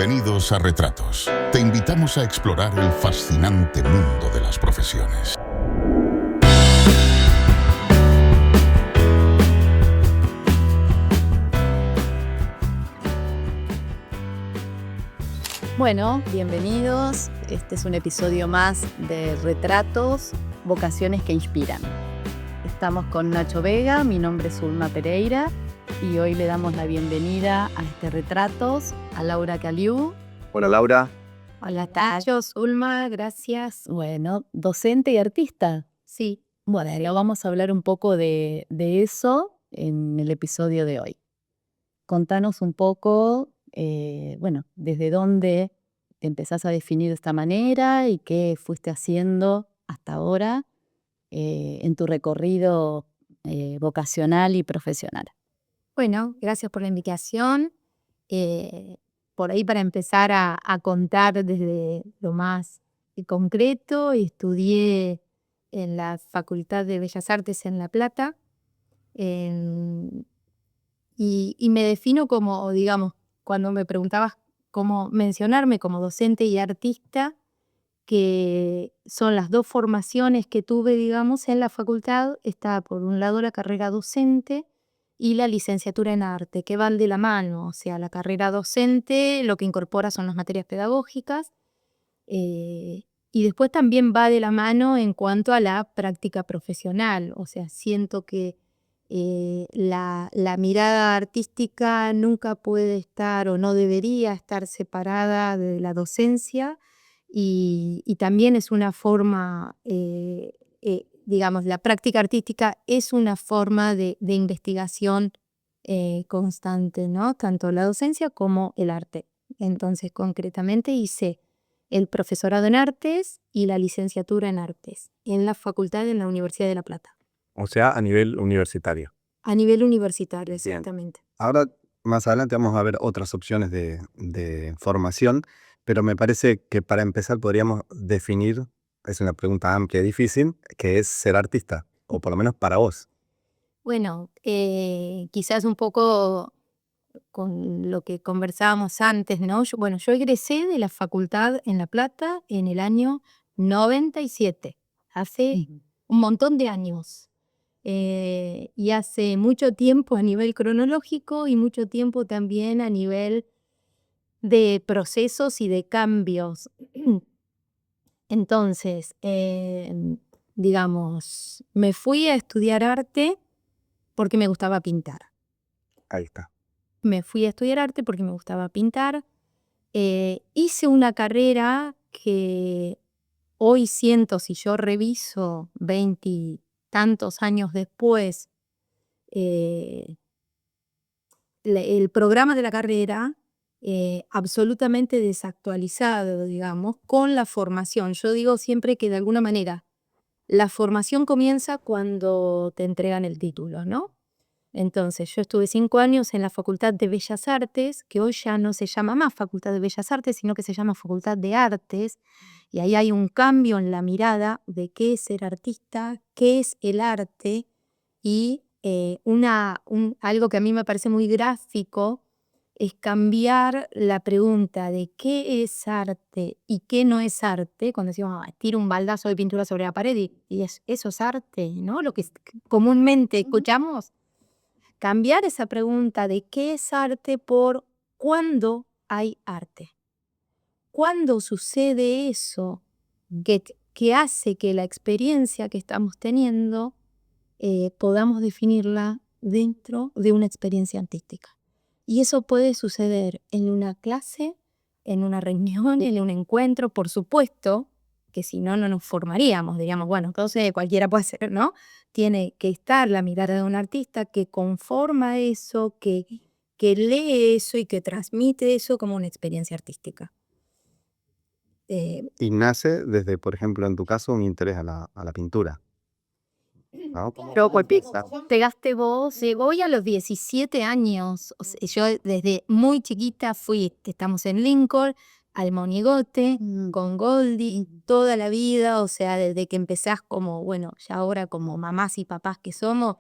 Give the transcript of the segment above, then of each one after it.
Bienvenidos a Retratos. Te invitamos a explorar el fascinante mundo de las profesiones. Bueno, bienvenidos. Este es un episodio más de Retratos, vocaciones que inspiran. Estamos con Nacho Vega, mi nombre es Ulma Pereira y hoy le damos la bienvenida a este Retratos a Laura Caliú. Hola Laura. Hola Nacho, Ulma, gracias. Bueno, docente y artista. Sí. Bueno, vamos a hablar un poco de eso en el episodio de hoy. Contanos un poco, desde dónde te empezás a definir de esta manera y qué fuiste haciendo hasta ahora en tu recorrido vocacional y profesional. Bueno, gracias por la invitación. Por ahí para empezar a contar desde lo más concreto, estudié en la Facultad de Bellas Artes en La Plata y me defino como, digamos, cuando me preguntabas cómo mencionarme como docente y artista, que son las dos formaciones que tuve, digamos, en la facultad. Está por un lado la carrera docente y la licenciatura en arte, que van de la mano. O sea, la carrera docente lo que incorpora son las materias pedagógicas y después también va de la mano en cuanto a la práctica profesional. O sea, siento que la mirada artística nunca puede estar o no debería estar separada de la docencia y también es una forma, digamos, la práctica artística es una forma de investigación constante, ¿no? Tanto la docencia como el arte. Entonces, concretamente hice el profesorado en artes y la licenciatura en artes en la facultad en la Universidad de La Plata. O sea, a nivel universitario. A nivel universitario, exactamente. Bien. Ahora, más adelante vamos a ver otras opciones de formación, pero me parece que para empezar podríamos definir, es una pregunta amplia y difícil, qué es ser artista, o por lo menos para vos. Bueno, quizás un poco con lo que conversábamos antes, ¿no? Yo egresé de la facultad en La Plata en el año 97, hace un montón de años. Y hace mucho tiempo a nivel cronológico y mucho tiempo también a nivel de procesos y de cambios. Entonces, digamos, me fui a estudiar arte porque me gustaba pintar. Ahí está. Me fui a estudiar arte porque me gustaba pintar. Hice una carrera que hoy siento, si yo reviso 20 tantos años después, el programa de la carrera absolutamente desactualizado, digamos, con la formación. Yo digo siempre que de alguna manera la formación comienza cuando te entregan el título, ¿no? Entonces, yo estuve 5 años en la Facultad de Bellas Artes, que hoy ya no se llama más Facultad de Bellas Artes, sino que se llama Facultad de Artes, y ahí hay un cambio en la mirada de qué es ser artista, qué es el arte, y algo que a mí me parece muy gráfico es cambiar la pregunta de qué es arte y qué no es arte, cuando decimos, tiro un baldazo de pintura sobre la pared y eso es arte, ¿no? Lo que comúnmente escuchamos. Cambiar esa pregunta de qué es arte por cuándo hay arte. ¿Cuándo sucede eso que hace que la experiencia que estamos teniendo podamos definirla dentro de una experiencia artística? Y eso puede suceder en una clase, en una reunión, en un encuentro, por supuesto, que si no, no nos formaríamos, diríamos, bueno, entonces cualquiera puede hacer, ¿no? Tiene que estar la mirada de un artista que conforma eso, que lee eso y que transmite eso como una experiencia artística. Y nace desde, por ejemplo, en tu caso, un interés a la pintura, ¿no? Pero pegaste vos, voy a los 17 años, o sea, yo desde muy chiquita estamos en Lincoln, al monigote, con Goldie, toda la vida, o sea, desde que empezás como, bueno, ya ahora como mamás y papás que somos,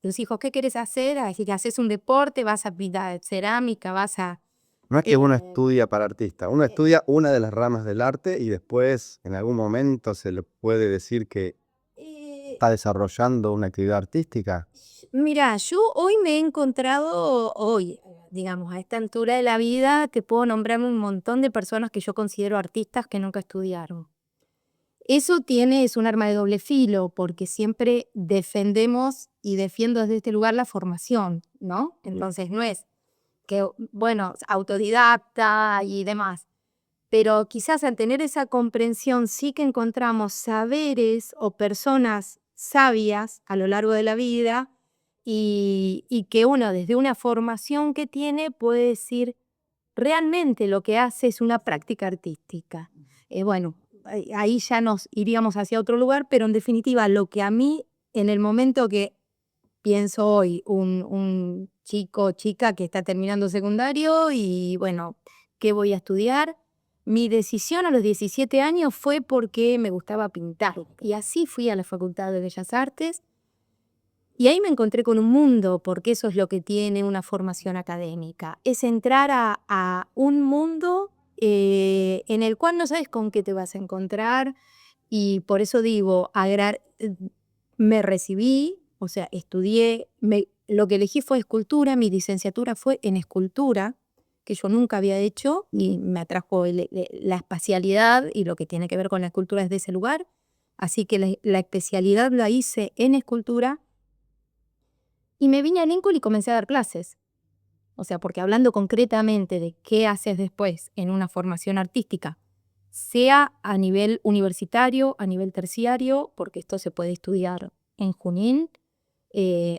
tus hijos, ¿qué querés hacer? Así que haces un deporte, vas a pintar cerámica, vas a No es que uno Eh, estudia para artista, uno estudia una de las ramas del arte y después en algún momento se le puede decir que eh, está desarrollando una actividad artística. Mira, yo hoy me he encontrado, digamos, a esta altura de la vida, te puedo nombrar un montón de personas que yo considero artistas que nunca estudiaron. Eso es un arma de doble filo, porque siempre defendemos y defiendo desde este lugar la formación, ¿no? Entonces no es que, bueno, autodidacta y demás, pero quizás al tener esa comprensión sí que encontramos saberes o personas sabias a lo largo de la vida y que uno desde una formación que tiene puede decir realmente lo que hace es una práctica artística. Bueno, ahí ya nos iríamos hacia otro lugar, pero en definitiva lo que a mí en el momento que pienso hoy, un chico o chica que está terminando secundario y bueno, ¿qué voy a estudiar? Mi decisión a los 17 años fue porque me gustaba pintar y así fui a la Facultad de Bellas Artes y ahí me encontré con un mundo, porque eso es lo que tiene una formación académica, es entrar a un mundo en el cual no sabes con qué te vas a encontrar y por eso digo, me recibí, o sea, estudié, lo que elegí fue escultura, mi licenciatura fue en escultura, que yo nunca había hecho y me atrajo la espacialidad y lo que tiene que ver con la escultura desde ese lugar, así que la especialidad la hice en escultura y me vine a Lincoln y comencé a dar clases. O sea, porque hablando concretamente de qué haces después en una formación artística, sea a nivel universitario, a nivel terciario, porque esto se puede estudiar en Junín,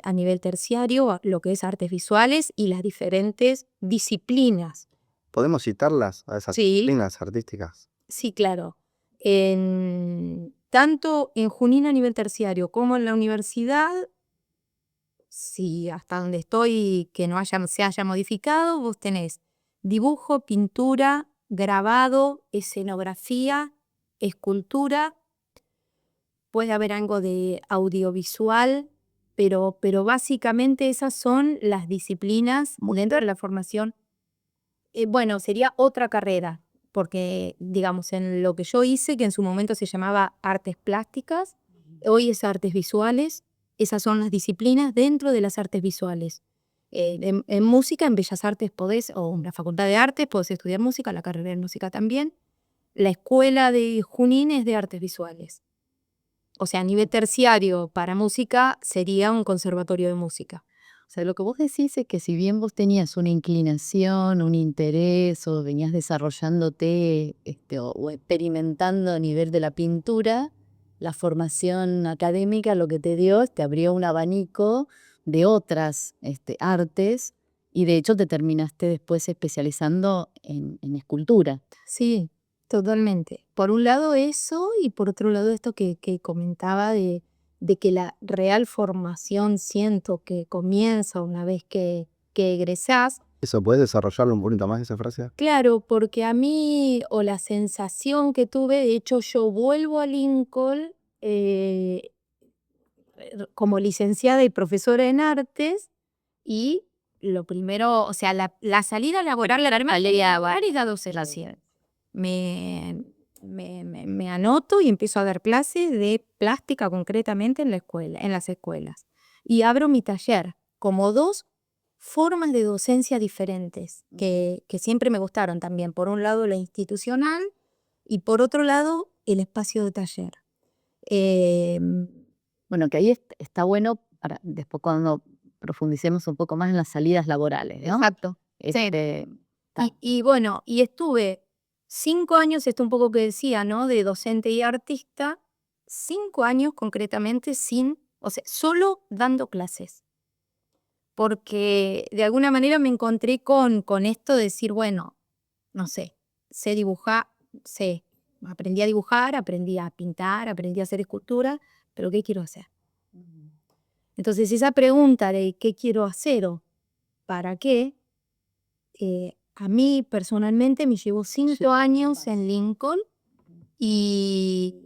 a nivel terciario, lo que es artes visuales y las diferentes disciplinas. ¿Podemos citarlas a esas Sí, disciplinas artísticas? sí, claro. Tanto en Junín a nivel terciario como en la universidad, si hasta donde estoy que no se haya modificado, vos tenés dibujo, pintura, grabado, escenografía, escultura, puede haber algo de audiovisual, pero básicamente esas son las disciplinas dentro de la formación. Bueno, sería otra carrera, porque digamos en lo que yo hice, que en su momento se llamaba artes plásticas, hoy es artes visuales, esas son las disciplinas dentro de las artes visuales. En música, en Bellas Artes podés, o en la Facultad de Artes podés estudiar música, la carrera de música también. La escuela de Junín es de artes visuales. O sea, a nivel terciario para música sería un conservatorio de música. O sea, lo que vos decís es que si bien vos tenías una inclinación, un interés o venías desarrollándote o experimentando a nivel de la pintura, la formación académica lo que te dio es te abrió un abanico de otras artes y de hecho te terminaste después especializando en escultura. Sí, totalmente. Por un lado eso y por otro lado esto que comentaba de que la real formación siento que comienza una vez que egresás. ¿Eso puedes desarrollarlo un poquito más esa frase? Claro, porque a mí, o la sensación que tuve, de hecho yo vuelvo a Lincoln como licenciada y profesora en artes y lo primero, o sea, la salida laboral la y da docente. Me anoto y empiezo a dar clases de plástica concretamente en la escuela, en las escuelas. Y abro mi taller como dos formas de docencia diferentes que siempre me gustaron también. Por un lado la institucional y por otro lado el espacio de taller. Bueno, que ahí está bueno para después cuando profundicemos un poco más en las salidas laborales, ¿no? Exacto. Y bueno, y estuve 5 años, esto un poco que decía, ¿no? De docente y artista, 5 años concretamente o sea, solo dando clases. Porque de alguna manera me encontré con esto de decir, bueno, no sé, sé dibujar, aprendí a dibujar, aprendí a pintar, aprendí a hacer escultura, pero ¿qué quiero hacer? Entonces esa pregunta de qué quiero hacer o para qué, a mí personalmente me llevó 5 años en Lincoln y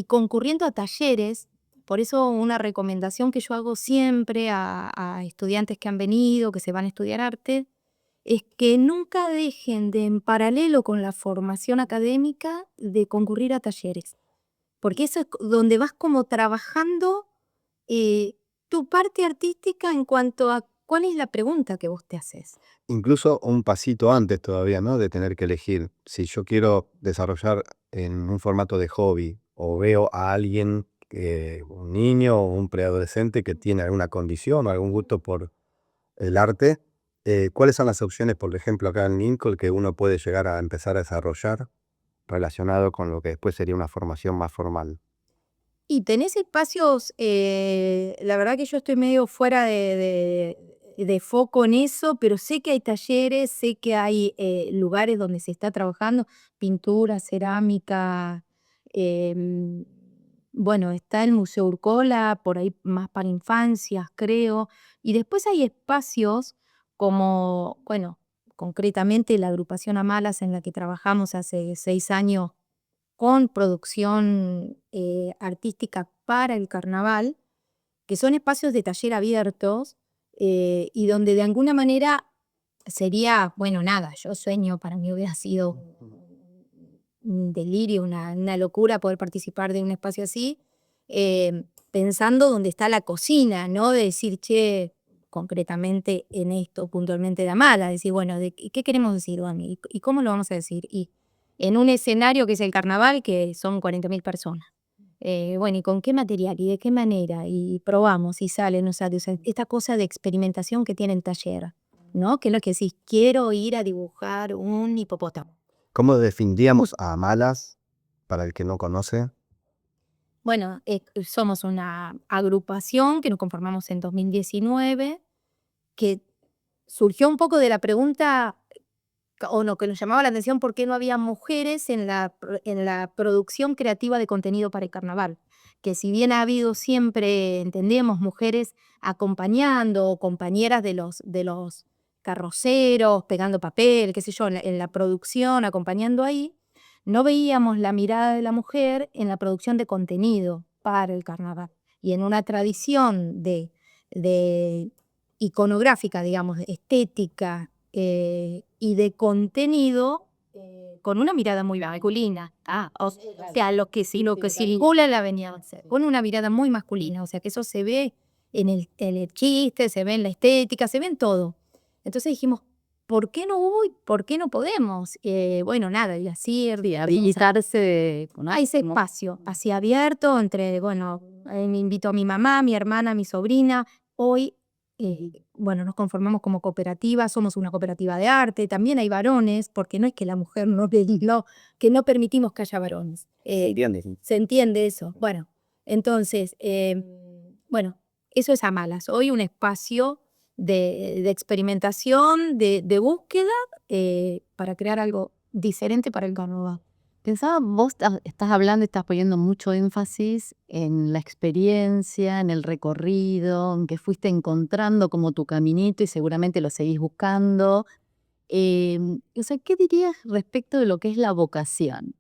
concurriendo a talleres. Por eso una recomendación que yo hago siempre a estudiantes que han venido, que se van a estudiar arte, es que nunca dejen de, en paralelo con la formación académica, de concurrir a talleres. Porque eso es donde vas como trabajando tu parte artística en cuanto a cuál es la pregunta que vos te haces. Incluso un pasito antes todavía, ¿no? De tener que elegir. Si yo quiero desarrollar en un formato de hobby o veo a alguien, un niño o un preadolescente que tiene alguna condición o algún gusto por el arte, ¿cuáles son las opciones, por ejemplo, acá en Lincoln, que uno puede llegar a empezar a desarrollar relacionado con lo que después sería una formación más formal? Y tenés espacios, la verdad que yo estoy medio fuera de foco en eso, pero sé que hay talleres, sé que hay lugares donde se está trabajando, pintura, cerámica, em, bueno, está el Museo Urcola, por ahí más para infancias, creo, y después hay espacios como, bueno, concretamente la agrupación Amalas en la que trabajamos hace 6 años con producción artística para el carnaval, que son espacios de taller abiertos y donde de alguna manera sería, bueno, nada, yo sueño, para mí hubiera sido un delirio, una locura poder participar de un espacio así, pensando dónde está la cocina, ¿no? De decir, che, concretamente en esto, puntualmente de Amala, decir, bueno, ¿qué queremos decir, Domi? ¿Y cómo lo vamos a decir? Y en un escenario que es el carnaval, que son 40.000 personas. Bueno, ¿y con qué material? ¿Y de qué manera? Y probamos, y sale, no sale. O sea, esta cosa de experimentación que tiene el taller, ¿no? Que es lo que decís, quiero ir a dibujar un hipopótamo. ¿Cómo definiríamos a Amalas para el que no conoce? Bueno, somos una agrupación que nos conformamos en 2019, que surgió un poco de la pregunta, o lo que nos llamaba la atención, por qué no había mujeres en la producción creativa de contenido para el carnaval. Que si bien ha habido siempre, entendemos, mujeres acompañando, o compañeras de los carroceros, pegando papel, qué sé yo, en la producción, acompañando ahí, no veíamos la mirada de la mujer en la producción de contenido para el carnaval. Y en una tradición de iconográfica, digamos, estética y de contenido, con una mirada muy masculina. O sea, lo que circula en la avenida Balser, con una mirada muy masculina. O sea, que eso se ve en el chiste, se ve en la estética, se ve en todo. Entonces dijimos, ¿por qué no hubo y por qué no podemos? Bueno, nada, y así Habilitarse con a ese espacio, así abierto, entre, bueno, me invito a mi mamá, mi hermana, mi sobrina. Hoy, bueno, nos conformamos como cooperativa, somos una cooperativa de arte, también hay varones, porque no es que la mujer no, que no permitimos que haya varones. Se entiende eso. Bueno, entonces, bueno, eso es Amalas. Hoy un espacio de experimentación, de búsqueda, para crear algo diferente para el carnaval. Pensaba, vos estás hablando, estás poniendo mucho énfasis en la experiencia, en el recorrido, en que fuiste encontrando como tu caminito y seguramente lo seguís buscando. O sea, ¿qué dirías respecto de lo que es la vocación?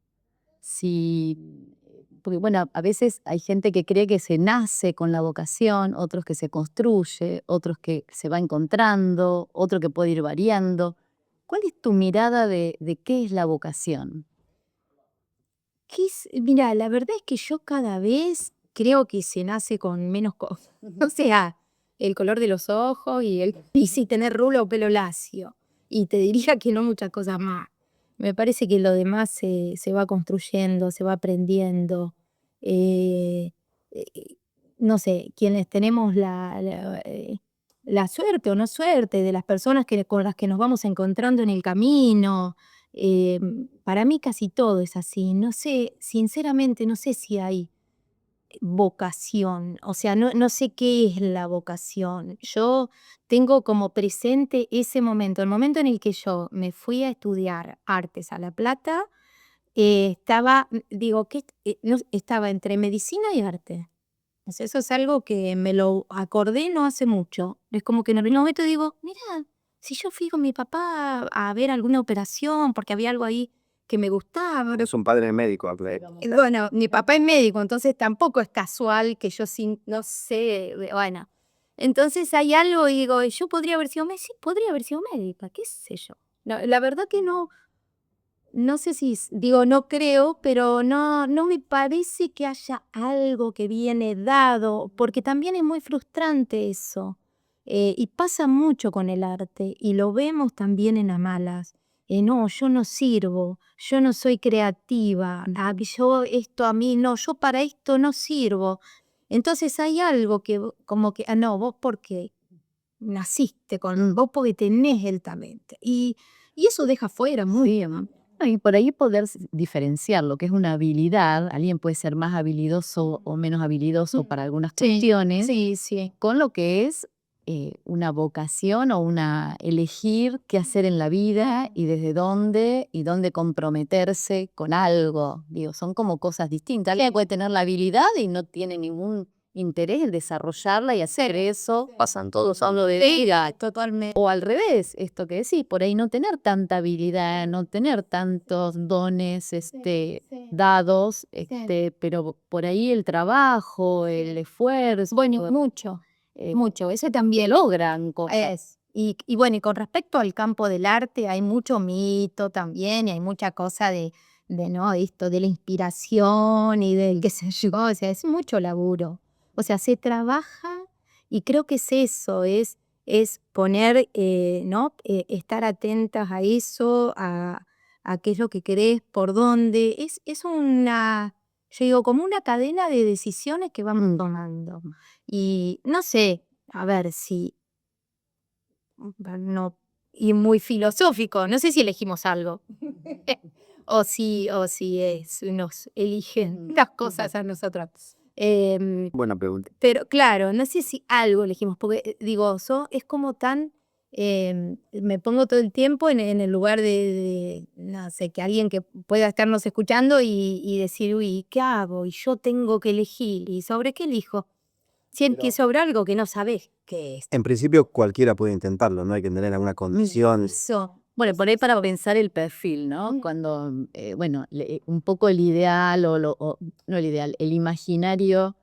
Porque bueno, a veces hay gente que cree que se nace con la vocación, otros que se construye, otros que se va encontrando, otro que puede ir variando. ¿Cuál es tu mirada de qué es la vocación? Mira, la verdad es que yo cada vez creo que se nace con menos cosas. O sea, el color de los ojos y si tener rulo o pelo lacio. Y te diría que no muchas cosas más. Me parece que lo demás se va construyendo, se va aprendiendo. Eh, eh, no sé, quienes tenemos la suerte o no suerte de las personas con las que nos vamos encontrando en el camino. Para mí casi todo es así. No sé, sinceramente, no sé si hay vocación. O sea, no sé qué es la vocación. Yo tengo como presente ese momento, el momento en el que yo me fui a estudiar artes a La Plata. Estaba entre medicina y arte. O sea, eso es algo que me lo acordé no hace mucho. Es como que en algún momento digo, mira, si yo fui con mi papá a ver alguna operación porque había algo ahí que me gustaba. Es un padre médico. Bueno, mi papá es médico, entonces tampoco es casual que yo no sé, bueno. Entonces hay algo y digo, yo podría haber sido médica, sí, podría haber sido médica, qué sé yo. No, la verdad que no sé si, digo, no creo, pero no me parece que haya algo que viene dado, porque también es muy frustrante eso. Y pasa mucho con el arte, y lo vemos también en Amalas. No, yo no sirvo, yo no soy creativa, yo esto a mí no, yo para esto no sirvo. Entonces hay algo que como que, no, vos porque naciste con, vos porque tenés el talento. Y eso deja fuera muy bien. Y por ahí poder diferenciar lo que es una habilidad, alguien puede ser más habilidoso o menos habilidoso para algunas cuestiones, Sí. con lo que es una vocación o elegir qué hacer en la vida y desde dónde y dónde comprometerse con algo. Digo, son como cosas distintas. Alguien puede tener la habilidad y no tiene ningún interés en desarrollarla y hacer eso. Pasan todos a lo de vida. Totalmente. O al revés, esto que decís, por ahí no tener tanta habilidad, no tener tantos dones dados, pero por ahí el trabajo, el esfuerzo, Bueno, mucho. eso también logran cosas. Y bueno, y con respecto al campo del arte, hay mucho mito también, y hay mucha cosa ¿no? Esto de la inspiración y del qué sé yo, o sea, es mucho laburo. O sea, se trabaja y creo que es eso, es poner, ¿no? Estar atentas a eso, a qué es lo que querés, por dónde. Es yo digo, como una cadena de decisiones que vamos tomando. Y no sé, a ver si, no, y muy filosófico, no sé si elegimos algo. o si nos eligen las cosas a nosotros. Buena pregunta. Pero claro, no sé si algo elegimos, porque digo, es como tan, me pongo todo el tiempo en el lugar no sé, que alguien que pueda estarnos escuchando y decir, uy, ¿qué hago? Y yo tengo que elegir, ¿y sobre qué elijo? Que sobre algo que no sabes qué es. En principio cualquiera puede intentarlo, no hay que tener alguna condición. Eso. Bueno, por ahí para pensar el perfil, ¿no? Cuando, un poco el ideal no el ideal, el imaginario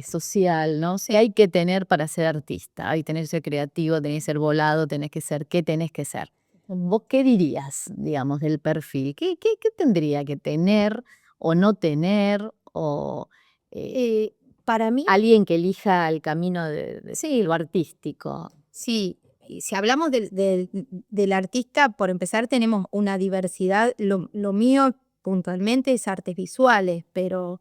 social, ¿no? Si hay que tener para ser artista, hay que tener que ser creativo, tenés que ser volado, ¿qué tenés que ser? ¿Vos qué dirías, digamos, del perfil? ¿Qué tendría que tener o no tener? O Para mí, alguien que elija el camino de lo artístico. sí, y si hablamos del artista, por empezar tenemos una diversidad, lo mío puntualmente es artes visuales, pero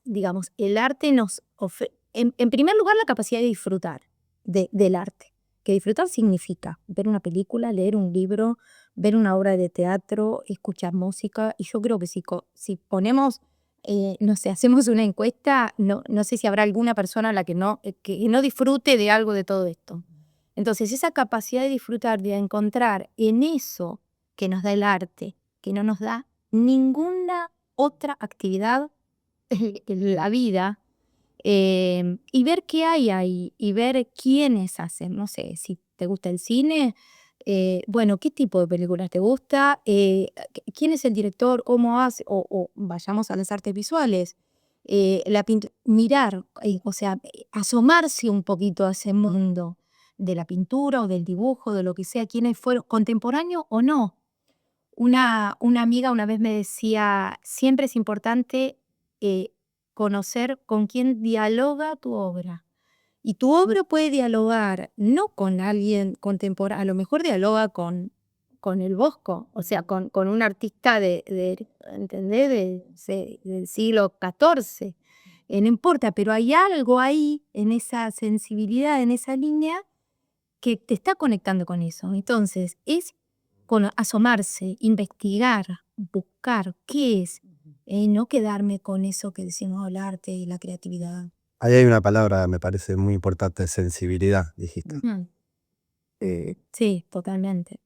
digamos, el arte nos ofrece, en primer lugar, la capacidad de disfrutar del arte, que disfrutar significa ver una película, leer un libro, ver una obra de teatro, escuchar música, y yo creo que si ponemos no sé, hacemos una encuesta, no sé si habrá alguna persona a la que no disfrute de algo de todo esto. Entonces, esa capacidad de disfrutar, de encontrar en eso que nos da el arte, que no nos da ninguna otra actividad en la vida, y ver qué hay ahí, y ver quiénes hacen, no sé, si te gusta el cine, bueno, ¿qué tipo de películas te gusta? ¿Quién es el director? ¿Cómo hace? O vayamos a las artes visuales. Mirar, o sea, asomarse un poquito a ese mundo de la pintura o del dibujo, de lo que sea, quiénes fueron, contemporáneos o no. Una amiga una vez me decía, siempre es importante conocer con quién dialoga tu obra. Y tu obra puede dialogar no con alguien contemporáneo, a lo mejor dialoga con el Bosco, o sea, con un artista ¿entendés? Del siglo XIV. No importa, pero hay algo ahí en esa sensibilidad, en esa línea, que te está conectando con eso. Entonces, es asomarse, investigar, buscar qué es, no quedarme con eso que decimos el arte y la creatividad. Ahí hay una palabra, me parece muy importante, sensibilidad, dijiste. Sí, totalmente.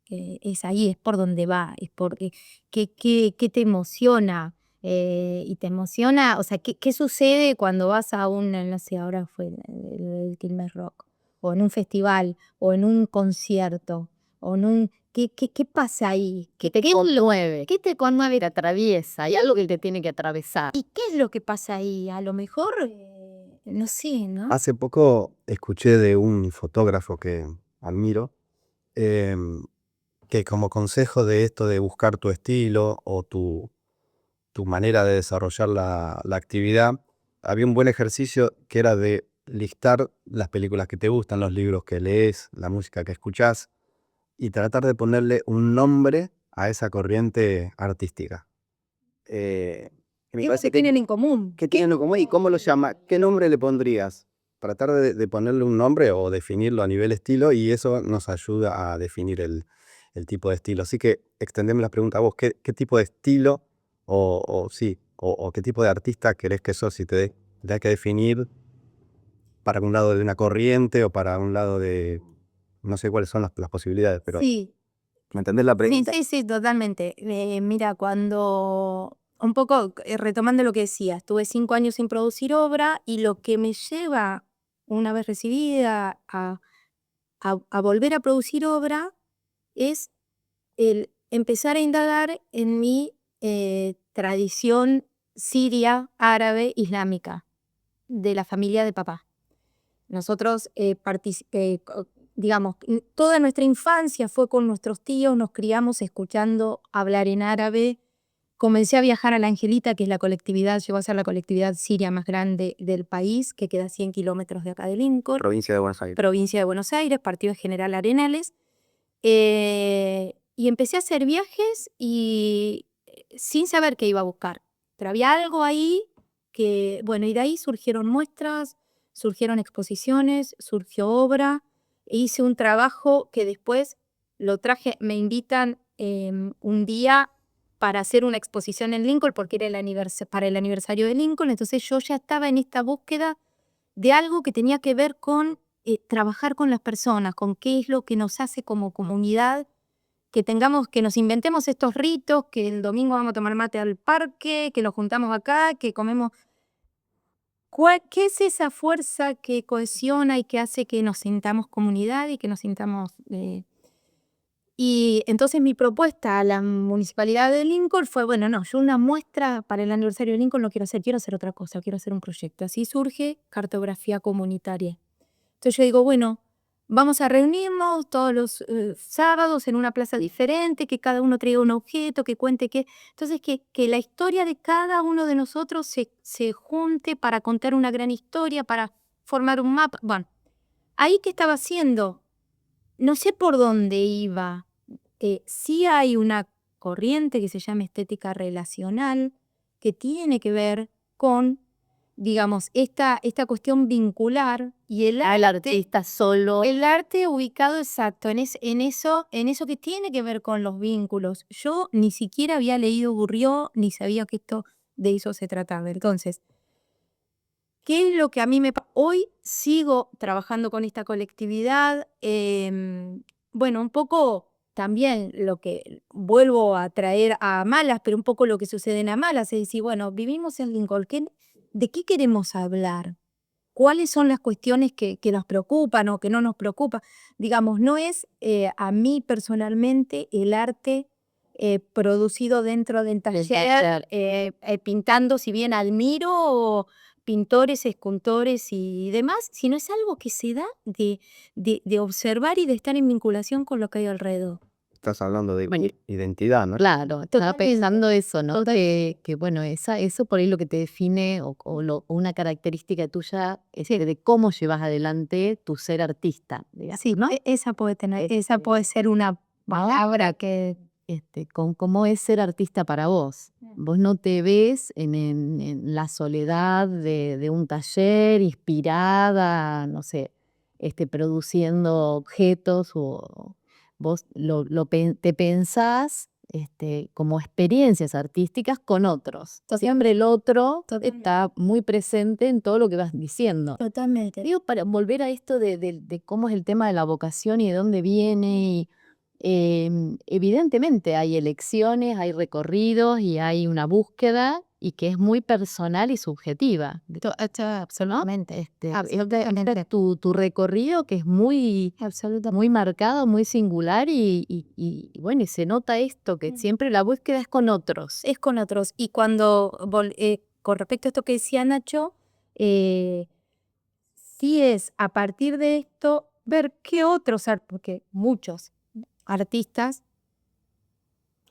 Es ahí, es por donde va, es porque qué te emociona. Y te emociona, o sea, ¿qué sucede cuando vas a no sé, ahora fue el Quilmes Rock, o en un festival, o en un concierto, o en un... ¿Qué pasa ahí? Que te conmueve. ¿Qué te conmueve? Te atraviesa. Hay algo que te tiene que atravesar. ¿Y qué es lo que pasa ahí? A lo mejor no sé, ¿no? Hace poco escuché de un fotógrafo que admiro, em, que como consejo de esto de buscar tu estilo o tu manera de desarrollar la actividad, había un buen ejercicio que era de listar las películas que te gustan, los libros que lees, la música que escuchás, y tratar de ponerle un nombre a esa corriente artística. Y me ¿Qué es lo parece que tienen en común? ¿qué tienen en común y cómo lo llama? ¿Qué nombre le pondrías? Tratar de ponerle un nombre o definirlo a nivel estilo, y eso nos ayuda a definir el tipo de estilo. Así que extendeme la pregunta a vos. ¿Qué tipo de estilo o qué tipo de artista querés que sos? Si te da que definir para un lado de una corriente o para un lado de... No sé cuáles son las posibilidades, pero Sí, ¿me entendés la sí, pregunta? sí, totalmente. Mira, cuando, un poco retomando lo que decía, estuve 5 años sin producir obra y lo que me lleva, una vez recibida, a volver a producir obra es el empezar a indagar en mi tradición siria, árabe, islámica, de la familia de papá. Nosotros, digamos, toda nuestra infancia fue con nuestros tíos, nos criamos escuchando hablar en árabe. Comencé a viajar a La Angelita, que es la colectividad, llegó a ser la colectividad siria más grande del país, que queda a 100 kilómetros de acá de Lincoln, Provincia de Buenos Aires. provincia de Buenos Aires, partido de General Arenales. Y empecé a hacer viajes y sin saber qué iba a buscar. Pero había algo ahí que, bueno, y de ahí surgieron muestras, surgieron exposiciones, surgió obra. E hice un trabajo que después lo traje, me invitan un día para hacer una exposición en Lincoln porque era para el aniversario de Lincoln. Entonces yo ya estaba en esta búsqueda de algo que tenía que ver con trabajar con las personas, con qué es lo que nos hace como comunidad, que tengamos, que nos inventemos estos ritos, que el domingo vamos a tomar mate al parque, que nos juntamos acá, que comemos. ¿Qué es esa fuerza que cohesiona y que hace que nos sintamos comunidad y que nos sintamos... Y entonces mi propuesta a la municipalidad de Lincoln fue, bueno, no, yo una muestra para el aniversario de Lincoln no quiero hacer otra cosa, quiero hacer un proyecto. Así surge Cartografía Comunitaria. Entonces yo digo, bueno, vamos a reunirnos todos los sábados en una plaza diferente, que cada uno traiga un objeto, que cuente qué. Entonces que la historia de cada uno de nosotros se junte para contar una gran historia, para formar un mapa. Bueno, ahí que estaba haciendo, no sé por dónde iba. Sí hay una corriente que se llama estética relacional, que tiene que ver con, digamos, esta cuestión vincular y el El arte, artista solo. el arte ubicado exacto en eso que tiene que ver con los vínculos. Yo ni siquiera había leído Gurrió, ni sabía que de eso se trataba. Entonces, ¿qué es lo que a mí hoy sigo trabajando con esta colectividad? Bueno, un poco también lo que vuelvo a traer a Amalas, pero un poco lo que sucede en Amalas, es decir, bueno, vivimos en Lincoln, ¿de qué queremos hablar? ¿Cuáles son las cuestiones que nos preocupan o que no nos preocupan? Digamos, no es a mí personalmente el arte producido dentro del taller, pintando, si bien admiro pintores, escultores y demás, sino es algo que se da de observar y de estar en vinculación con lo que hay alrededor. Estás hablando de Bueno, identidad, ¿no? claro, estaba pensando eso, ¿no? Que bueno, eso por ahí lo que te define o una característica tuya es de cómo llevas adelante tu ser artista, digamos, Sí, ¿no? esa puede ser una palabra que... Con cómo es ser artista para vos. Vos no te ves en la soledad de un taller inspirada, no sé, produciendo objetos, o vos te pensás como experiencias artísticas con otros. Siempre el otro está muy presente en todo lo que vas diciendo. Totalmente. Digo, para volver a esto de cómo es el tema de la vocación y de dónde viene. Evidentemente hay elecciones, hay recorridos y hay una búsqueda y que es muy personal y subjetiva. Absolutamente. Tu recorrido que es muy marcado, muy singular y bueno, y se nota esto, que siempre la búsqueda es con otros. Es con otros. Y cuando, con respecto a esto que decía Nacho, sí es a partir de esto ver qué otros, porque muchos artistas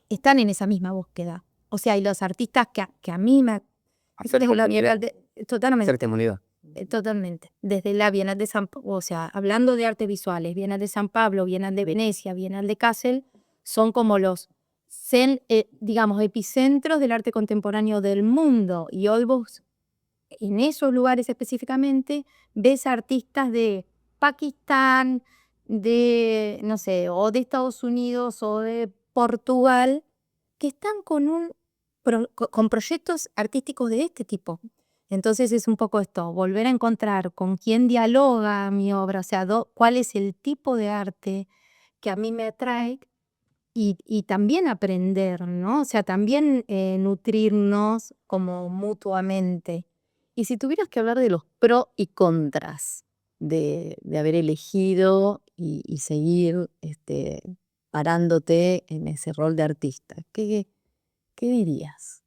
están en esa misma búsqueda. O sea, y los artistas que a mí me... Totalmente. Totalmente. Desde la Bienal de San Pablo, o sea, hablando de artes visuales, Bienal de San Pablo, Bienal de Venecia, Bienal de Kassel, son como los, digamos, epicentros del arte contemporáneo del mundo. Y hoy vos, en esos lugares específicamente, ves artistas de Pakistán, de, no sé, o de Estados Unidos o de Portugal, que están con proyectos artísticos de este tipo. Entonces es un poco esto, volver a encontrar con quién dialoga mi obra, o sea, cuál es el tipo de arte que a mí me atrae y también aprender, ¿no? O sea, también nutrirnos como mutuamente. Y si tuvieras que hablar de los pros y contras de haber elegido y seguir parándote en ese rol de artista, ¿qué dirías?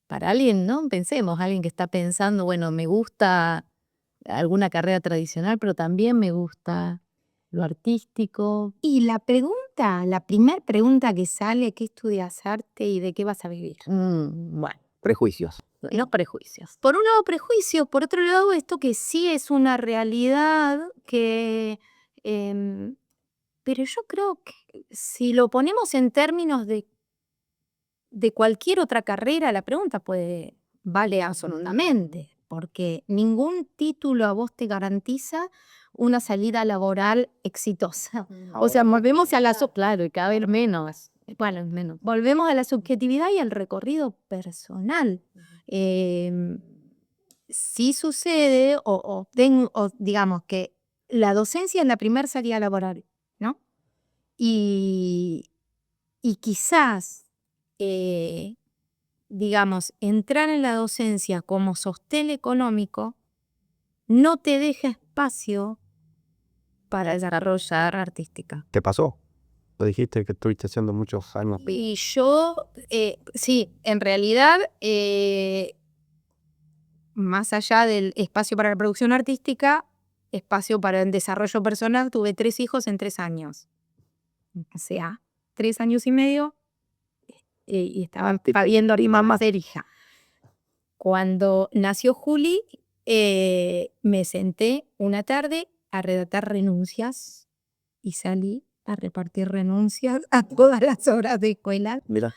Para alguien, ¿no? Pensemos, alguien que está pensando, bueno, me gusta alguna carrera tradicional, pero también me gusta lo artístico. Y la primera pregunta que sale, ¿qué estudias arte y de qué vas a vivir? Bueno, Prejuicios. los prejuicios. Por un lado, prejuicios, por otro lado, esto que sí es una realidad que... pero yo creo que si lo ponemos en términos de cualquier otra carrera, la pregunta vale absolutamente, porque ningún título a vos te garantiza una salida laboral exitosa. O sea, volvemos a Claro, y cada vez menos. Bueno, menos. volvemos a la subjetividad y al recorrido personal. Sí sucede, o digamos que la docencia es la primera salida laboral, ¿no? Y quizás, digamos, entrar en la docencia como sostén económico no te deja espacio para desarrollar artística. ¿Te pasó? Lo dijiste que estuviste haciendo muchos años. Y yo, sí, en realidad, más allá del espacio para la producción artística, espacio para el desarrollo personal, tuve 3 hijos en 3 años. O sea, 3 años y medio, y estaba viendo a mi mamá ser hija. Cuando nació Juli, me senté una tarde a redactar renuncias y salí a repartir renuncias a todas las horas de escuela. Mira.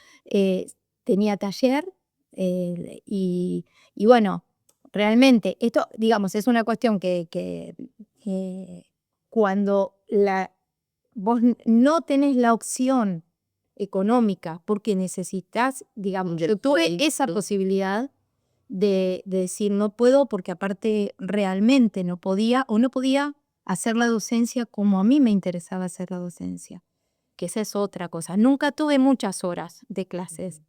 Tenía taller y bueno, realmente esto, digamos, es una cuestión que cuando vos no tenés la opción económica porque necesitas, digamos, yo tuve esa posibilidad de decir no puedo porque aparte realmente no podía hacer la docencia como a mí me interesaba hacer la docencia, que esa es otra cosa. Nunca tuve muchas horas de clases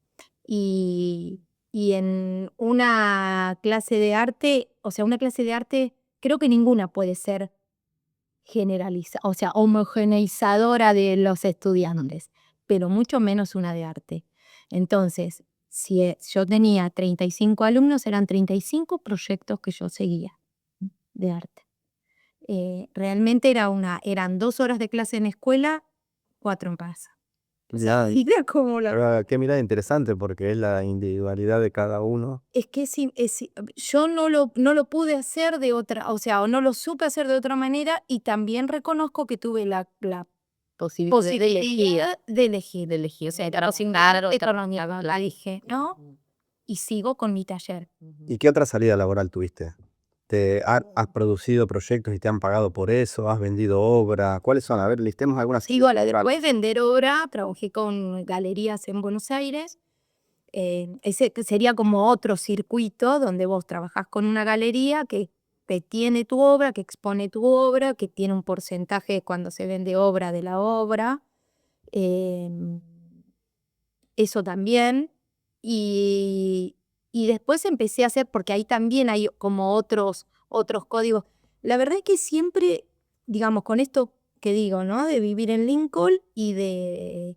y en una clase de arte, o sea, una clase de arte creo que ninguna puede ser generalizada, o sea, homogeneizadora de los estudiantes, pero mucho menos una de arte. Entonces, si yo tenía 35 alumnos, eran 35 proyectos que yo seguía de arte. Realmente eran 2 horas de clase en escuela, 4 en casa. Ya, Y era como Pero qué mirada interesante porque es la individualidad de cada uno. es que yo no lo pude hacer de otra, o sea, o no lo supe hacer de otra manera y también reconozco que tuve la posibilidad de elegir. O sea, la dije, ¿no? Y sigo con mi taller. ¿Y qué otra salida laboral tuviste? ¿Has producido proyectos y te han pagado por eso? ¿Has vendido obra? ¿Cuáles son? A ver, listemos algunas. Sigo a la de vender obra, trabajé con galerías en Buenos Aires. Ese que sería como otro circuito donde vos trabajás con una galería que tiene tu obra, que expone tu obra, que tiene un porcentaje cuando se vende obra de la obra. Eso también. Y después empecé a hacer, porque ahí también hay como otros códigos. La verdad es que siempre, digamos, con esto que digo, ¿no? De vivir en Lincoln y de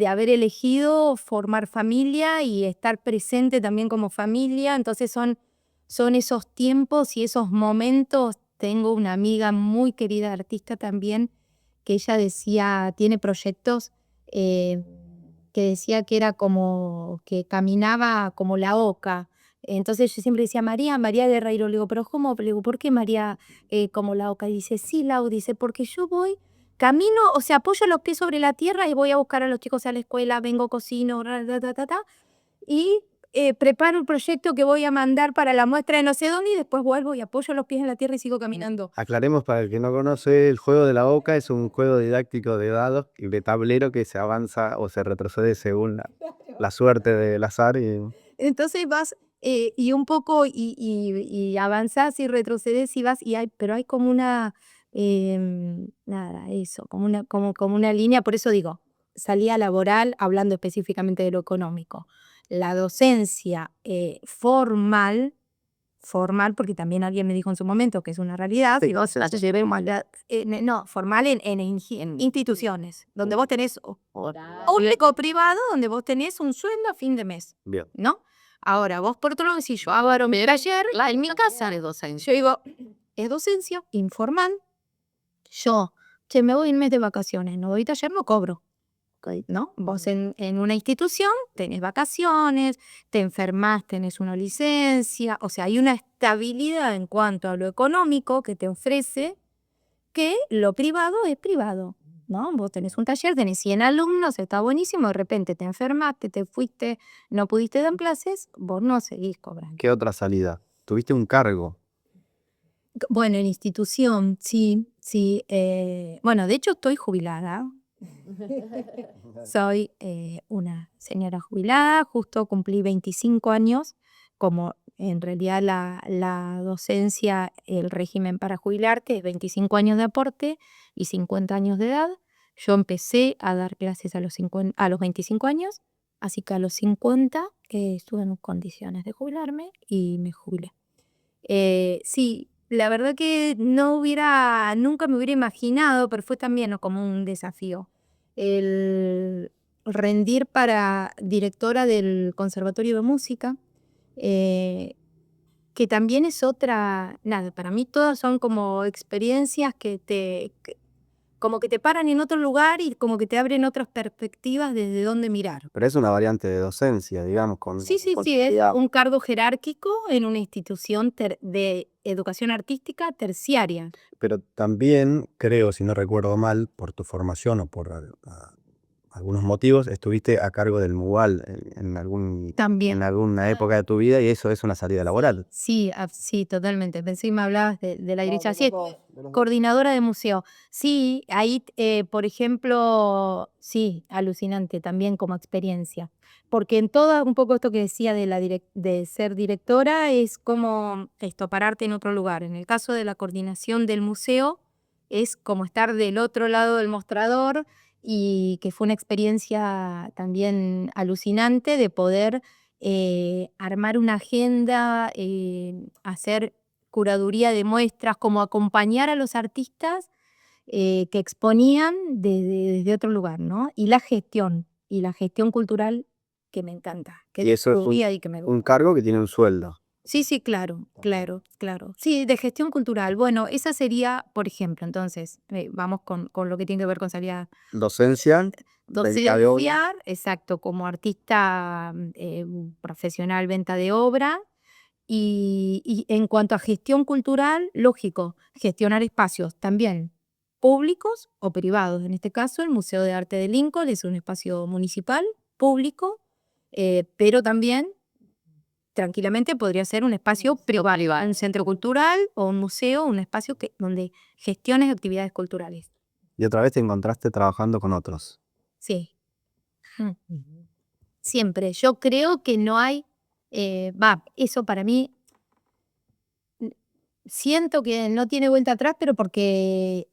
haber elegido formar familia y estar presente también como familia. Entonces son esos tiempos y esos momentos tengo una amiga muy querida artista también, que ella decía, tiene proyectos que decía que era como que caminaba como la oca. Entonces yo siempre decía, María Guerreiro. Le digo, pero ¿cómo? Le digo, ¿por qué María como la oca? Y dice, sí, Lau, dice, porque yo voy, camino, o sea, apoyo los pies sobre la tierra y voy a buscar a los chicos a la escuela, vengo, cocino, y preparo el proyecto que voy a mandar para la muestra de no sé dónde y después vuelvo y apoyo los pies en la tierra y sigo caminando. Aclaremos para el que no conoce, el juego de la oca es un juego didáctico de dados y de tablero que se avanza o se retrocede según la suerte del azar. Entonces vas y un poco y avanzás y retrocedes y vas, pero hay como una, nada, eso, como una línea, por eso digo, salida laboral, hablando específicamente de lo económico. La docencia formal, porque también alguien me dijo en su momento que es una realidad, Sí. digo, no, formal en instituciones, donde vos tenés público o privado, donde vos tenés un sueldo a fin de mes, Bien. ¿no? Ahora, vos por otro lado decís, yo abro mi taller, en mi casa es docencia. Yo digo, es docencia informal. Yo, me voy un mes de vacaciones, no doy taller, no cobro. ¿No? Vos en una institución tenés vacaciones, te enfermás, tenés una licencia, o sea, hay una estabilidad en cuanto a lo económico que te ofrece, que lo privado es privado, ¿no? Vos tenés un taller, tenés 100 alumnos, está buenísimo, de repente te enfermaste, te fuiste, no pudiste dar clases, vos no seguís cobrando. ¿Qué otra salida? ¿Tuviste un cargo? Bueno, en institución, sí. Bueno, de hecho estoy jubilada. Soy una señora jubilada, justo cumplí 25 años, como en realidad la docencia, el régimen para jubilarte es 25 años de aporte y 50 años de edad. Yo empecé a dar clases a los 25 años, así que a los 50 estuve en condiciones de jubilarme y me jubilé. Sí, la verdad que nunca me hubiera imaginado, pero fue también como un desafío, el rendir para directora del Conservatorio de Música, que también es otra, nada, para mí todas son como experiencias como que te paran en otro lugar y como que te abren otras perspectivas desde dónde mirar. Pero es una variante de docencia, digamos, Sí, es un cargo jerárquico en una institución de educación artística terciaria. Pero también creo, si no recuerdo mal, por tu formación o por algunos motivos, estuviste a cargo del MUGAL en También. alguna época de tu vida y eso es una salida laboral. Sí, sí, totalmente. Pensé que me hablabas de la derecha. Sí, coordinadora de museo. Sí, ahí, por ejemplo, sí, alucinante también como experiencia. Porque en todo un poco esto que decía de ser directora es como esto, pararte en otro lugar. En el caso de la coordinación del museo es como estar del otro lado del mostrador y que fue una experiencia también alucinante de poder armar una agenda, hacer curaduría de muestras, como acompañar a los artistas que exponían desde otro lugar, ¿no? Y la gestión cultural que me encanta, que Y eso es descubrí ahí que me gusta. un cargo que tiene un sueldo. Sí, claro. Sí, de gestión cultural. Bueno, esa sería, por ejemplo, entonces, vamos con lo que tiene que ver con salida. Docencia, venta de obra. Docenciar, exacto, como artista profesional, venta de obra. Y en cuanto a gestión cultural, lógico, gestionar espacios también públicos o privados. En este caso, el Museo de Arte de Lincoln es un espacio municipal, público, pero también tranquilamente podría ser un espacio privado, un centro cultural o un museo, un espacio donde gestiones actividades culturales. Y otra vez te encontraste trabajando con otros. Sí. Siempre. Yo creo que no hay, eso para mí, siento que no tiene vuelta atrás, pero porque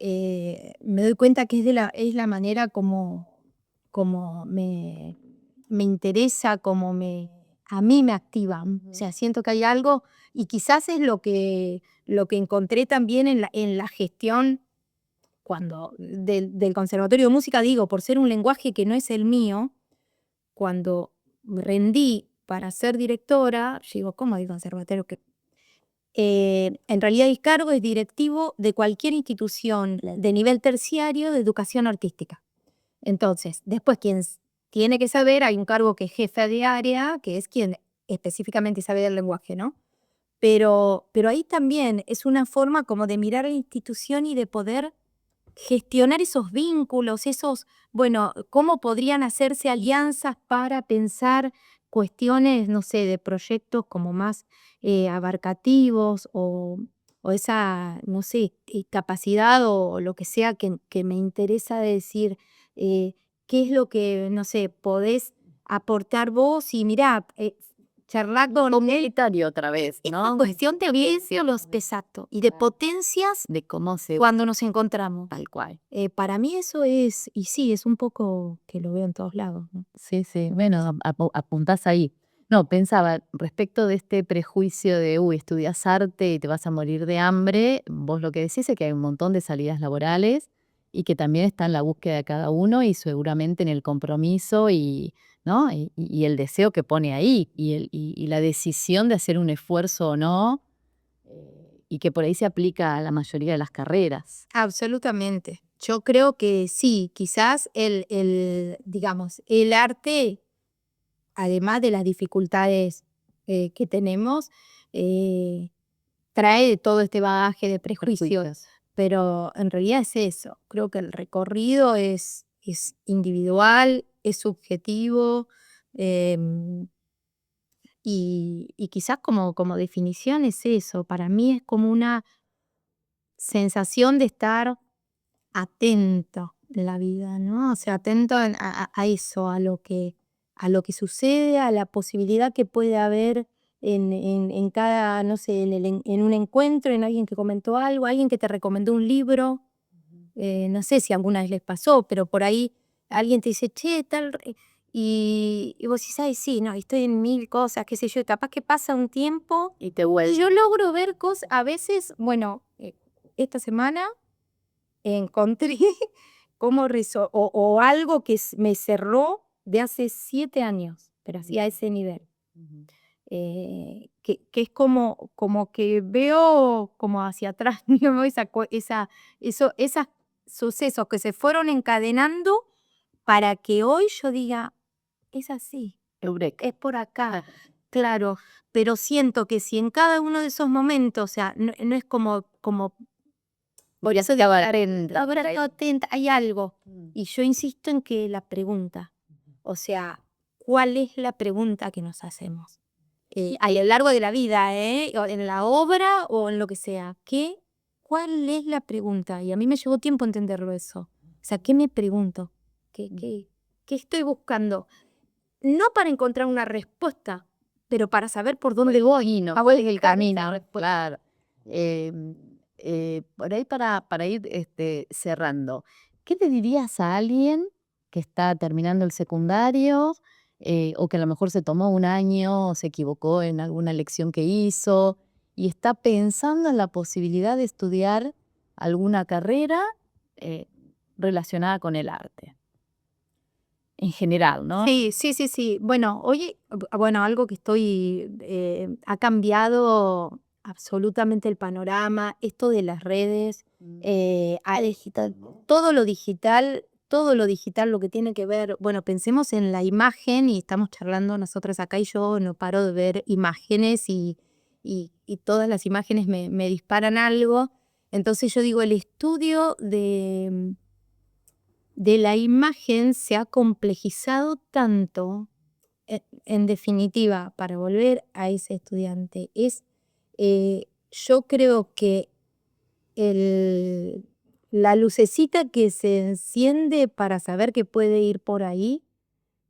me doy cuenta que es la manera como me interesa, a mí me activa. O sea, siento que hay algo, y quizás es lo que encontré también en la gestión del Conservatorio de Música, digo, por ser un lenguaje que no es el mío. Cuando rendí para ser directora, digo, ¿cómo hay conservatorio? en realidad el cargo es directivo de cualquier institución de nivel terciario de educación artística. Entonces, después quien tiene que saber, hay un cargo que es jefe de área, que es quien específicamente sabe del lenguaje, ¿no? Pero ahí también es una forma como de mirar a la institución y de poder gestionar esos vínculos, bueno, cómo podrían hacerse alianzas para pensar cuestiones, no sé, de proyectos como más abarcativos o esa, no sé, capacidad o lo que sea que me interesa de decir qué es lo que, no sé, podés aportar vos y mirá, charlar con él. Comunitario otra vez, Es ¿no? una cuestión de vínculos, exacto, y de potencias De cómo se... cuando nos encontramos. Tal cual. Para mí eso es, y sí, es un poco que lo veo en todos lados, ¿no? Sí, sí. Bueno, apuntás ahí. No, pensaba, respecto de este prejuicio de, uy, estudias arte y te vas a morir de hambre, vos lo que decís es que hay un montón de salidas laborales y que también está en la búsqueda de cada uno y seguramente en el compromiso y, ¿no? Y el deseo que pone ahí y la decisión de hacer un esfuerzo o no, y que por ahí se aplica a la mayoría de las carreras. Absolutamente. Yo creo que sí, quizás digamos, el arte, además de las dificultades que tenemos, trae todo este bagaje de prejuicios, pero en realidad es eso. Creo que el recorrido es individual, es subjetivo, em, y quizás como definición es eso. Para mí es como una sensación de estar atento en la vida, ¿no? O sea, atento a eso, a lo que sucede, a la posibilidad que puede haber en cada, no sé, en un encuentro, en alguien que comentó algo, alguien que te recomendó un libro. No sé si alguna vez les pasó, pero por ahí alguien te dice, che, tal, y vos decís, ay, sí, no, estoy en mil cosas, qué sé yo, y capaz que pasa un tiempo Y te y vuelve. yo logro ver cosas, a veces, bueno, esta semana encontré cómo o algo que me cerró de hace 7 años, pero así a ese nivel. Que es como que veo como hacia atrás, digamos, esos sucesos que se fueron encadenando para que hoy yo diga, es así, Eureka. es por acá, claro, pero siento que si en cada uno de esos momentos, o sea, no es como Voy a estar atenta. ahora estoy atenta, hay algo. Y yo insisto en que la pregunta, o sea, ¿cuál es la pregunta que nos hacemos? A lo largo de la vida, o en la obra o en lo que sea. ¿Cuál es la pregunta? Y a mí me llevó tiempo entenderlo eso. O sea, ¿qué me pregunto? ¿Qué estoy buscando? No para encontrar una respuesta, pero para saber por dónde voy. No, A ¿cuál ver es el camino? Claro. Por ahí para ir cerrando, ¿qué le dirías a alguien que está terminando el secundario o que a lo mejor se tomó un año o se equivocó en alguna lección que hizo y está pensando en la posibilidad de estudiar alguna carrera eh, relacionada con el arte? En general, ¿no? Sí, sí, sí, sí. Bueno, oye, bueno, algo que ha cambiado absolutamente el panorama, esto de las redes, digital, todo lo digital, lo que tiene que ver, bueno, pensemos en la imagen y estamos charlando nosotras acá y yo no paro de ver imágenes y todas las imágenes me disparan algo. Entonces yo digo, el estudio de la imagen se ha complejizado tanto, en definitiva, para volver a ese estudiante, yo creo que la lucecita que se enciende para saber que puede ir por ahí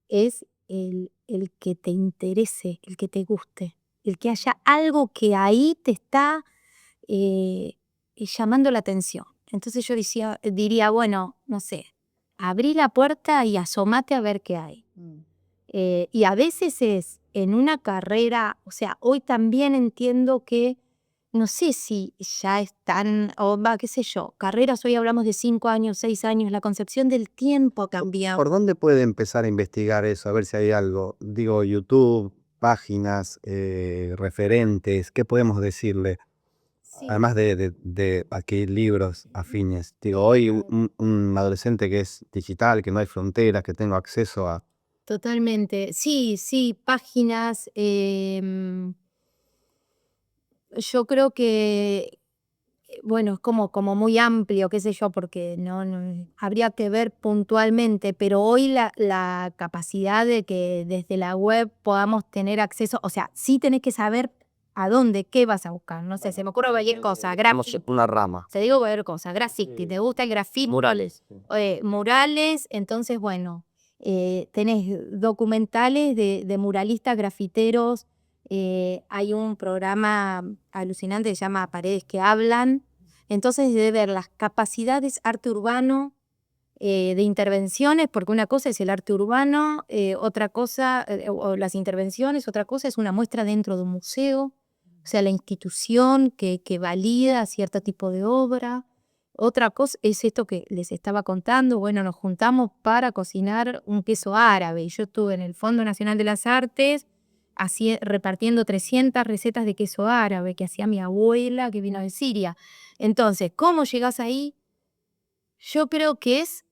es el que te interese, el que te guste, el que haya algo que ahí te está llamando la atención. Entonces yo diría, bueno, no sé, abrí la puerta y asomate a ver qué hay. Y a veces es en una carrera, o sea, hoy también entiendo que, no sé si ya están, qué sé yo, carreras, hoy hablamos de 5 años, 6 años, la concepción del tiempo ha cambiado. ¿Por dónde puede empezar a investigar eso? A ver si hay algo. Digo, YouTube, páginas, referentes, ¿qué podemos decirle? Además de adquirir libros afines. Digo, hoy un adolescente que es digital, que no hay fronteras, que tengo acceso a... Totalmente. Sí, páginas. Yo creo que, bueno, es como muy amplio, qué sé yo, porque no habría que ver puntualmente, pero hoy la capacidad de que desde la web podamos tener acceso, o sea, sí tenés que saber a dónde, qué vas a buscar. No sé, se me ocurre cualquier cosa, graffiti. Una rama. Te digo cualquier cosa, graffiti, ¿te gusta el graffiti? Murales. Murales, entonces, bueno, tenés documentales de muralistas, grafiteros. Hay un programa alucinante que se llama Paredes que Hablan. Entonces, de ver las capacidades arte urbano, de intervenciones, porque una cosa es el arte urbano, otra cosa, o las intervenciones, otra cosa es una muestra dentro de un museo, o sea, la institución que valida cierto tipo de obra. Otra cosa es esto que les estaba contando. Bueno, nos juntamos para cocinar un queso árabe y yo estuve en el Fondo Nacional de las Artes repartiendo 300 recetas de queso árabe que hacía mi abuela que vino de Siria. Entonces, ¿cómo llegás ahí? Yo creo que es,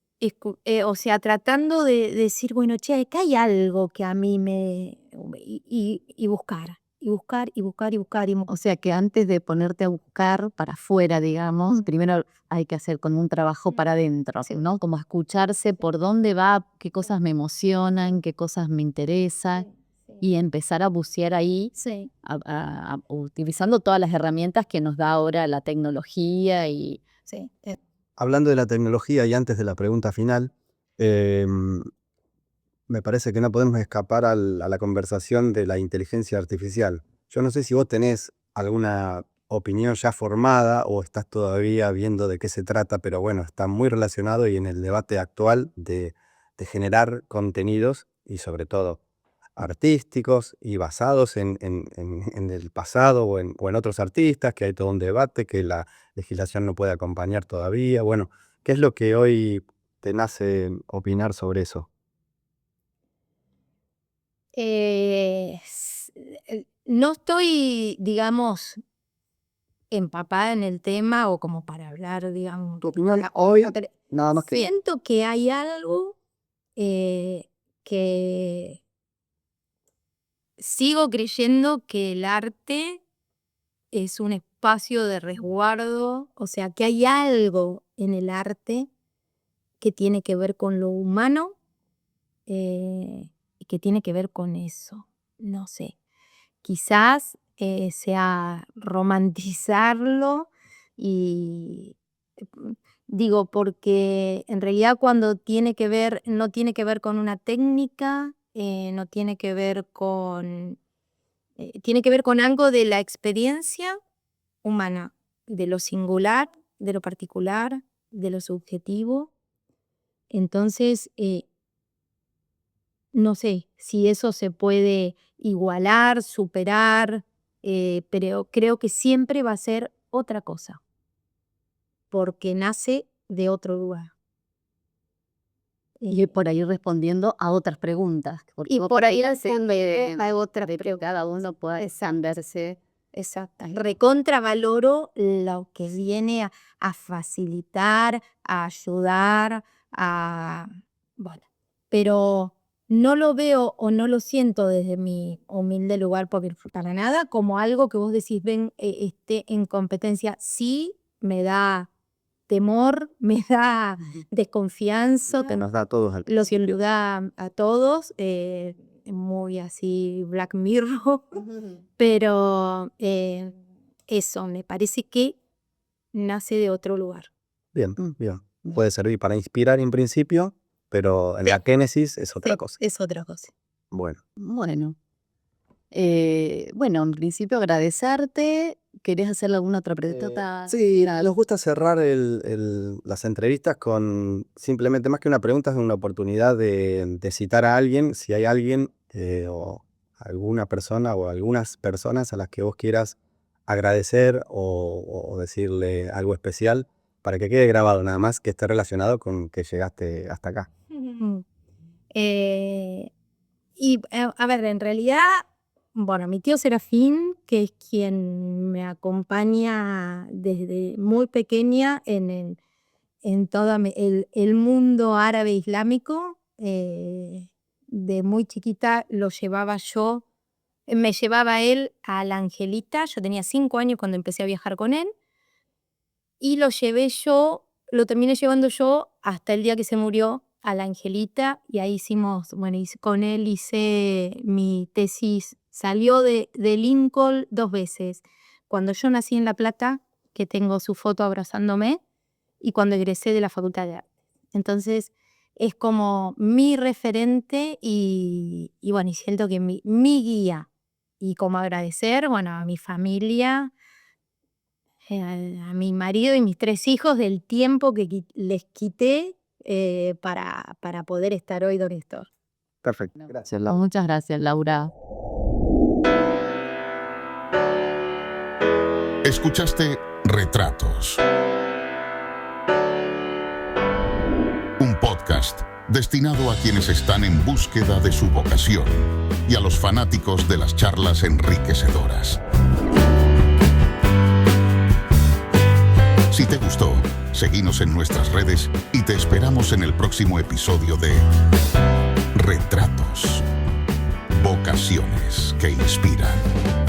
o sea, tratando de decir, bueno, che, acá hay algo que a mí me... y buscar, y buscar, y buscar, y buscar. O sea que antes de ponerte a buscar para afuera, digamos, primero hay que hacer como un trabajo para adentro, ¿no? Como escucharse por dónde va, qué cosas me emocionan, qué cosas me interesan, y empezar a bucear ahí, utilizando todas las herramientas que nos da ahora la tecnología y... Sí. Hablando de la tecnología y antes de la pregunta final, me parece que no podemos escapar a la conversación de la inteligencia artificial. Yo no sé si vos tenés alguna opinión ya formada o estás todavía viendo de qué se trata, pero bueno, está muy relacionado y en el debate actual de generar contenidos y sobre todo artísticos y basados en el pasado o en otros artistas, que hay todo un debate, que la legislación no puede acompañar todavía. Bueno, ¿qué es lo que hoy te nace opinar sobre eso? No estoy, digamos, empapada en el tema o como para hablar, digamos. ¿Tu opinión hoy? Nada más que... Siento que hay algo que sigo creyendo que el arte es un espacio de resguardo, o sea, que hay algo en el arte que tiene que ver con lo humano y que tiene que ver con eso. No sé, quizás sea romantizarlo y digo, porque en realidad cuando tiene que ver, no tiene que ver con una técnica, no tiene que ver tiene que ver con algo de la experiencia humana, de lo singular, de lo particular, de lo subjetivo. Entonces, no sé si eso se puede igualar, superar, pero creo que siempre va a ser otra cosa, porque nace de otro lugar. Y por ahí respondiendo a otras preguntas. Y por ahí hay otra de que cada uno pueda expandirse. Exacto. Recontravaloro lo que viene a facilitar, a ayudar, bueno, pero no lo veo o no lo siento desde mi humilde lugar, porque para nada, como algo que vos decís, ven, esté en competencia. Sí, me da temor, me da desconfianza, Que nos da a todos al lo da a todos, muy así Black Mirror, pero eso, me parece que nace de otro lugar. Bien, bien. Puede servir para inspirar en principio, pero en la génesis es otra cosa. Es otra cosa. Bueno. Bueno. Bueno, en principio agradecerte. ¿Querés hacerle alguna otra pregunta? Sí, nos gusta cerrar las entrevistas con simplemente, más que una pregunta, es una oportunidad de citar a alguien, si hay alguien o alguna persona o algunas personas a las que vos quieras agradecer o decirle algo especial para que quede grabado, nada más que esté relacionado con que llegaste hasta acá. Y a ver, en realidad, bueno, mi tío Serafín, que es quien me acompaña desde muy pequeña en todo el mundo árabe islámico. De muy chiquita lo llevaba yo, me llevaba él a la Angelita. Yo tenía 5 años cuando empecé a viajar con él, y lo terminé llevando yo hasta el día que se murió, a la Angelita, y ahí con él hice mi tesis. Salió de Lincoln 2 veces. Cuando yo nací en La Plata, que tengo su foto abrazándome, y cuando egresé de la Facultad de Arte. Entonces, es como mi referente y siento que mi guía. Y como agradecer, a mi familia, a mi marido y mis 3 hijos, del tiempo que les quité para poder estar hoy donde estoy. Perfecto. Gracias, Laura. Muchas gracias, Laura. Escuchaste Retratos, un podcast destinado a quienes están en búsqueda de su vocación y a los fanáticos de las charlas enriquecedoras. Si te gustó, seguinos en nuestras redes y te esperamos en el próximo episodio de Retratos, vocaciones que inspiran.